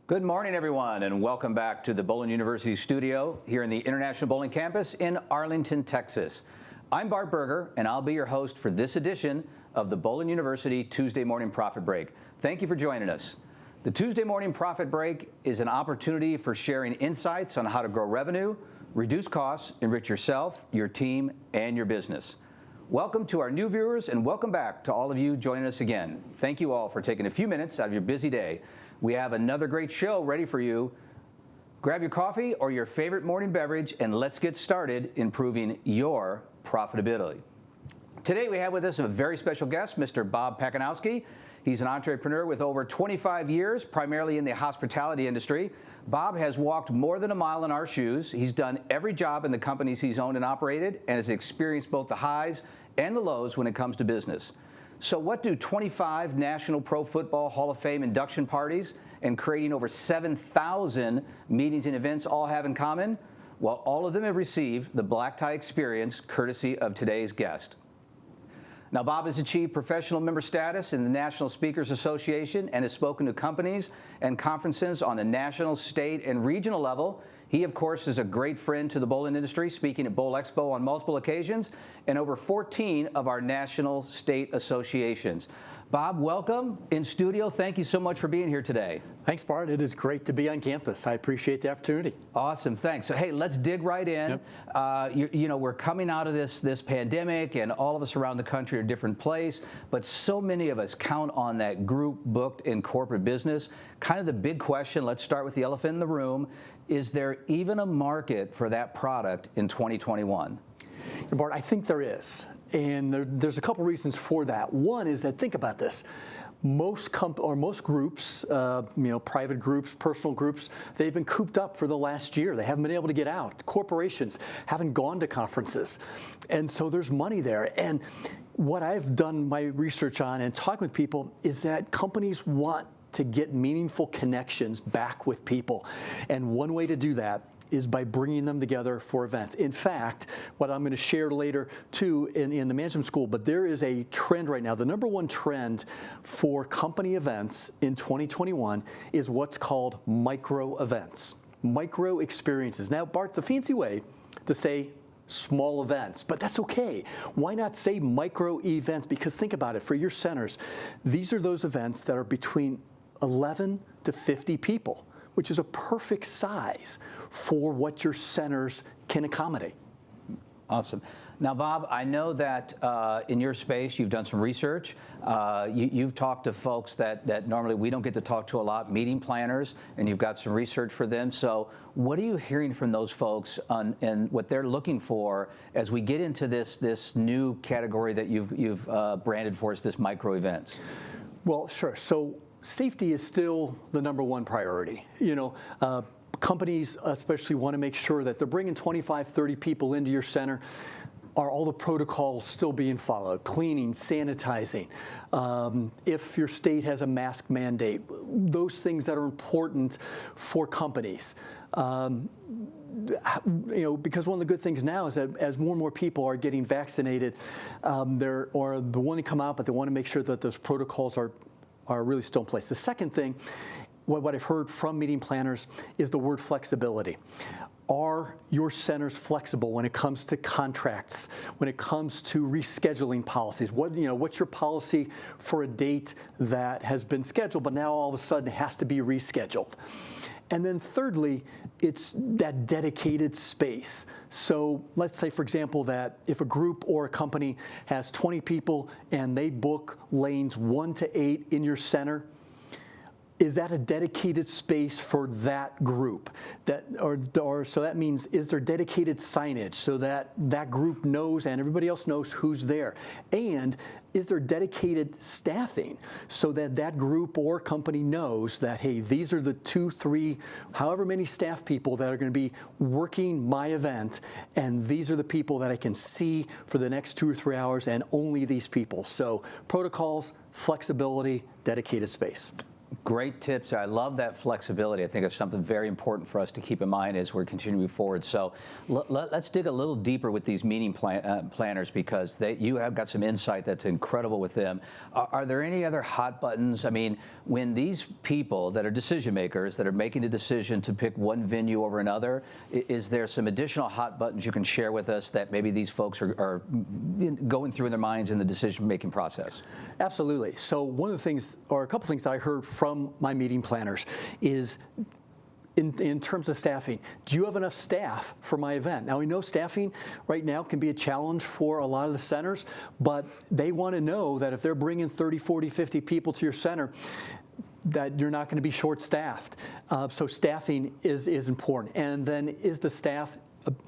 Good morning, everyone, and welcome back to the Bowling University studio here in the International Bowling Campus in Arlington, Texas. I'm Bart Berger, and I'll be your host for this edition of the Bowling University Tuesday Morning Profit Break. Thank you for joining us. The Tuesday Morning Profit Break is an opportunity for sharing insights on how to grow revenue, reduce costs, enrich yourself, your team, and your business. Welcome to our new viewers, and welcome back to all of you joining us again. Thank you all for taking a few minutes out of your busy day. We have another great show ready for you. Grab your coffee or your favorite morning beverage, and let's get started improving your profitability. Today we have with us a very special guest, Mr. Bob Pacanovsky. He's an entrepreneur with over 25 years, primarily in the hospitality industry. Bob has walked more than a mile in our shoes. He's done every job in the companies he's owned and operated, and has experienced both the highs and the lows when it comes to business. So what do 25 National Pro Football Hall of Fame induction parties and creating over 7,000 meetings and events all have in common? Well, all of them have received the black tie experience courtesy of today's guest. Now, Bob has achieved professional member status in the National Speakers Association and has spoken to companies and conferences on the national, state, and regional level. He, of course, is a great friend to the bowling industry, speaking at Bowl Expo on multiple occasions and over 14 of our national state associations. Bob, welcome in studio. Thank you so much for being here today. Thanks, Bart. It is great to be on campus. I appreciate the opportunity. Awesome, thanks. So, hey, let's dig right in. Yep. You know, we're coming out of this pandemic, and all of us around the country are a different place, but so many of us count on that group booked in corporate business. Kind of the big question, let's start with the elephant in the room. Is there even a market for that product in 2021? Bart, I think there is. And there's a couple reasons for that. One is that, think about this. Most groups, private groups, personal groups, they've been cooped up for the last year. They haven't been able to get out. Corporations haven't gone to conferences. And so there's money there. And what I've done my research on and talking with people is that companies want to get meaningful connections back with people. And one way to do that is by bringing them together for events. In fact, what I'm going to share later too in the management school, but there is a trend right now. The number one trend for company events in 2021 is what's called micro events, micro experiences. Now, Bart, it's a fancy way to say small events, but that's okay. Why not say micro events? Because think about it, for your centers, these are those events that are between 11 to 50 people, which is a perfect size for what your centers can accommodate. Awesome. Now, Bob, I know that in your space you've done some research. You've talked to folks that normally we don't get to talk to a lot, meeting planners, and you've got some research for them. So what are you hearing from those folks and what they're looking for as we get into this new category that you've branded for us, this micro events? Well, sure. So safety is still the number one priority. Companies especially want to make sure that they're bringing 25, 30 people into your center. Are all the protocols still being followed? Cleaning, sanitizing. If your state has a mask mandate, those things that are important for companies. Because one of the good things now is that as more and more people are getting vaccinated, they're wanting to come out, but they want to make sure that those protocols are really still in place. The second thing, what I've heard from meeting planners is the word flexibility. Are your centers flexible when it comes to contracts, when it comes to rescheduling policies? What's your policy for a date that has been scheduled, but now all of a sudden has to be rescheduled? And then thirdly, it's that dedicated space. So let's say, for example, that if a group or a company has 20 people and they book lanes 1 to 8 in your center, is that a dedicated space for that group? So that means, is there dedicated signage so that that group knows and everybody else knows who's there? And is there dedicated staffing so that that group or company knows that, hey, these are the 2, 3, however many staff people that are going to be working my event, and these are the people that I can see for the next 2 or 3 hours, and only these people. So protocols, flexibility, dedicated space. Great tips. I love that flexibility. I think it's something very important for us to keep in mind as we're continuing forward. So let's dig a little deeper with these meeting planners, because you have got some insight that's incredible with them. Are there any other hot buttons? I mean, when these people that are decision makers that are making a decision to pick one venue over another, is there some additional hot buttons you can share with us that maybe these folks are going through in their minds in the decision-making process? Absolutely. So one of the things, or a couple things that I heard from my meeting planners is in terms of staffing, do you have enough staff for my event? Now, we know staffing right now can be a challenge for a lot of the centers, but they want to know that if they're bringing 30, 40, 50 people to your center, that you're not going to be short-staffed. So staffing is important. And then is the staff,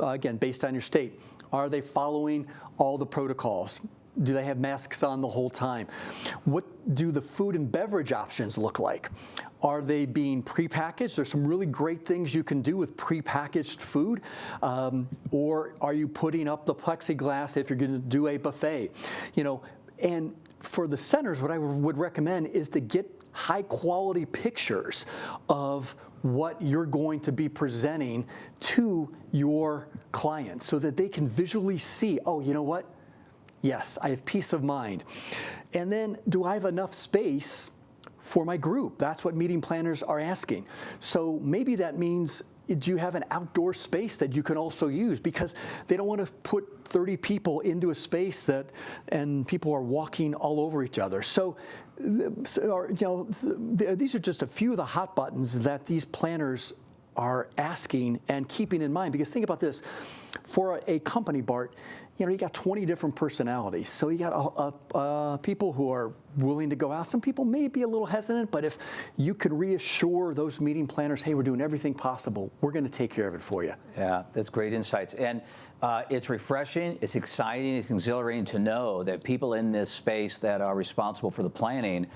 again, based on your state, are they following all the protocols? Do they have masks on the whole time? What do the food and beverage options look like? Are they being prepackaged? There's some really great things you can do with prepackaged food. Or are you putting up the plexiglass if you're going to do a buffet? And for the centers, what I would recommend is to get high quality pictures of what you're going to be presenting to your clients so that they can visually see, oh, you know what? Yes, I have peace of mind. And then, do I have enough space for my group? That's what meeting planners are asking. So maybe that means, do you have an outdoor space that you can also use? Because they don't want to put 30 people into a space and people are walking all over each other. So these are just a few of the hot buttons that these planners are asking and keeping in mind. Because think about this, for a company, Bart, you got 20 different personalities. So you got people who are willing to go out. Some people may be a little hesitant, but if you could reassure those meeting planners, hey, we're doing everything possible, we're going to take care of it for you. Yeah, that's great insights. And it's refreshing, it's exciting, it's exhilarating to know that people in this space that are responsible for the planning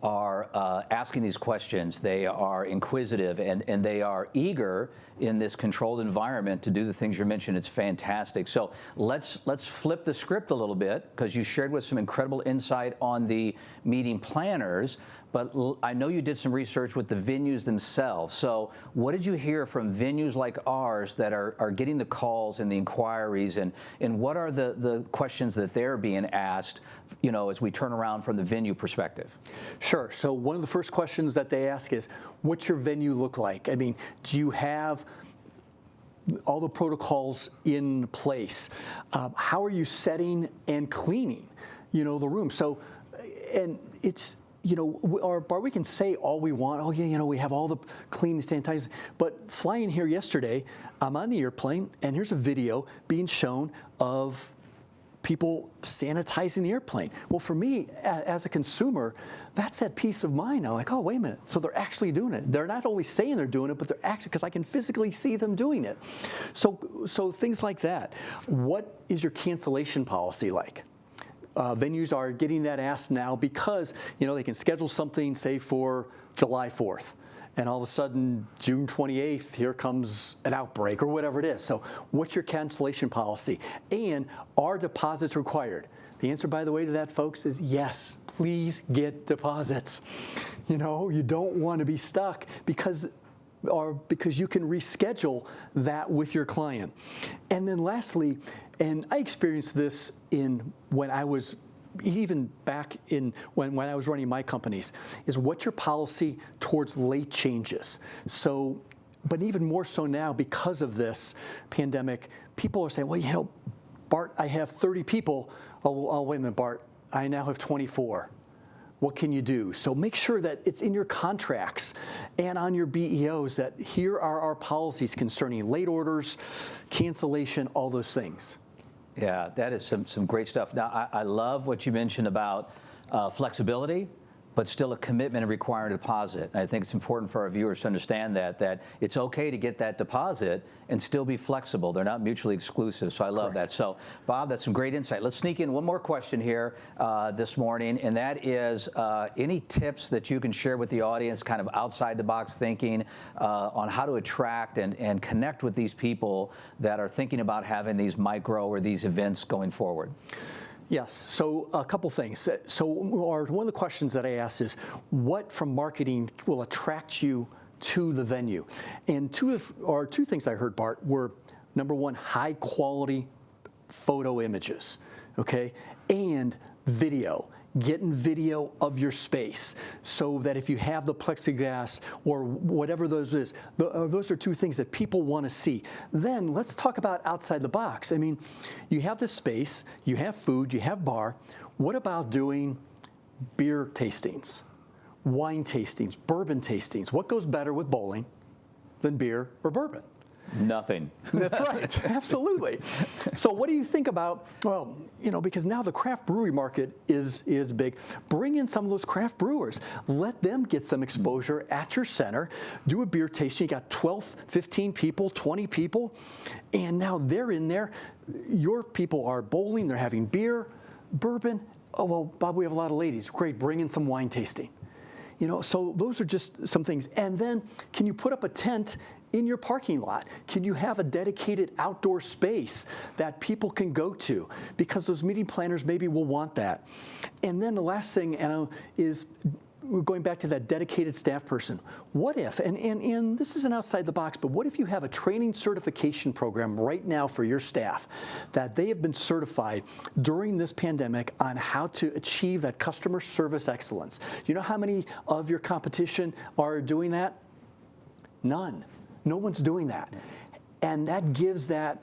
are asking these questions. They are inquisitive and they are eager in this controlled environment to do the things you mentioned. It's fantastic. So let's flip the script a little bit, because you shared with some incredible insight on the meeting planners, but I know you did some research with the venues themselves. So what did you hear from venues like ours that are getting the calls and the inquiries, and what are the questions that they're being asked, as we turn around from the venue perspective? Sure. So one of the first questions that they ask is, what's your venue look like? I mean, do you have all the protocols in place? How are you setting and cleaning, the room? So, and it's, we can say all we want. Oh, yeah, we have all the cleaning, sanitizing. But flying here yesterday, I'm on the airplane, and here's a video being shown of people sanitizing the airplane. Well, for me, as a consumer, that's that peace of mind. I'm like, oh, wait a minute. So they're actually doing it. They're not only saying they're doing it, but they're actually, because I can physically see them doing it. So things like that. What is your cancellation policy like? Venues are getting that asked now because, they can schedule something, say, for July 4th. And all of a sudden, June 28th, here comes an outbreak or whatever it is. So what's your cancellation policy? And are deposits required? The answer, by the way, to that, folks, is yes. Please get deposits. You don't want to be stuck because you can reschedule that with your client. And then lastly, and I experienced this when I was even back in when I was running my companies, is what's your policy towards late changes? So, but even more so now because of this pandemic, people are saying, well, Bart, I have 30 people. Oh, wait a minute, Bart, I now have 24. What can you do? So make sure that it's in your contracts and on your BEOs that here are our policies concerning late orders, cancellation, all those things. Yeah, that is some great stuff. Now, I love what you mentioned about flexibility, but still a commitment and requiring a deposit. And I think it's important for our viewers to understand that it's okay to get that deposit and still be flexible. They're not mutually exclusive, so I love that. So, Bob, that's some great insight. Let's sneak in one more question here this morning, and that is any tips that you can share with the audience, kind of outside-the-box thinking on how to attract and connect with these people that are thinking about having these micro or these events going forward? Yes. So a couple things. So one of the questions that I asked is, what from marketing will attract you to the venue? And two things I heard, Bart, were number one, high quality photo images, okay, and video. Getting video of your space so that if you have the plexiglass or whatever those is, those are two things that people want to see. Then let's talk about outside the box. I mean, you have this space, you have food, you have bar. What about doing beer tastings, wine tastings, bourbon tastings? What goes better with bowling than beer or bourbon? Nothing. That's right. Absolutely. So what do you think about, well, because now the craft brewery market is big. Bring in some of those craft brewers. Let them get some exposure at your center. Do a beer tasting. You got 12, 15 people, 20 people, and now they're in there. Your people are bowling. They're having beer, bourbon. Oh, well, Bob, we have a lot of ladies. Great. Bring in some wine tasting. So those are just some things. And then can you put up a tent in your parking lot? Can you have a dedicated outdoor space that people can go to? Because those meeting planners maybe will want that. And then the last thing is we're going back to that dedicated staff person. What if, and this isn't outside the box, but what if you have a training certification program right now for your staff that they have been certified during this pandemic on how to achieve that customer service excellence? You know how many of your competition are doing that? None. No one's doing that. And that gives that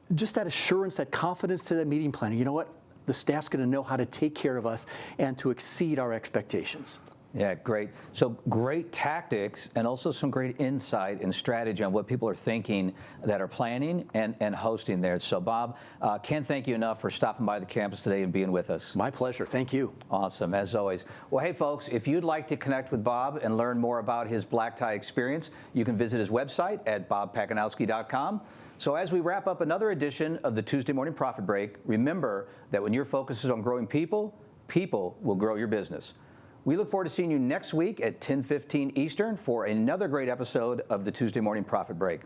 assurance, that confidence to that meeting planner. You know what? The staff's going to know how to take care of us and to exceed our expectations. Yeah, great. So great tactics and also some great insight and strategy on what people are thinking that are planning and hosting there. So Bob, can't thank you enough for stopping by the campus today and being with us. My pleasure. Thank you. Awesome, as always. Well, hey folks, if you'd like to connect with Bob and learn more about his black tie experience, you can visit his website at bobpacanowsky.com. So as we wrap up another edition of the Tuesday Morning Profit Break, remember that when your focus is on growing people, people will grow your business. We look forward to seeing you next week at 10:15 Eastern for another great episode of the Tuesday Morning Profit Break.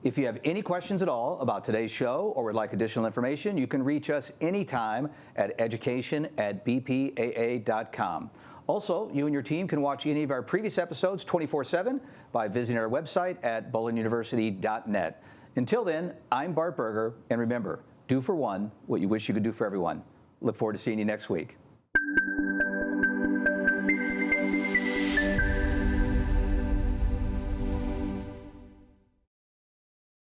If you have any questions at all about today's show or would like additional information, you can reach us anytime at education@bpaa.com. Also, you and your team can watch any of our previous episodes 24/7 by visiting our website at bowlinuniversity.net. Until then, I'm Bart Berger, and remember, do for one what you wish you could do for everyone. Look forward to seeing you next week.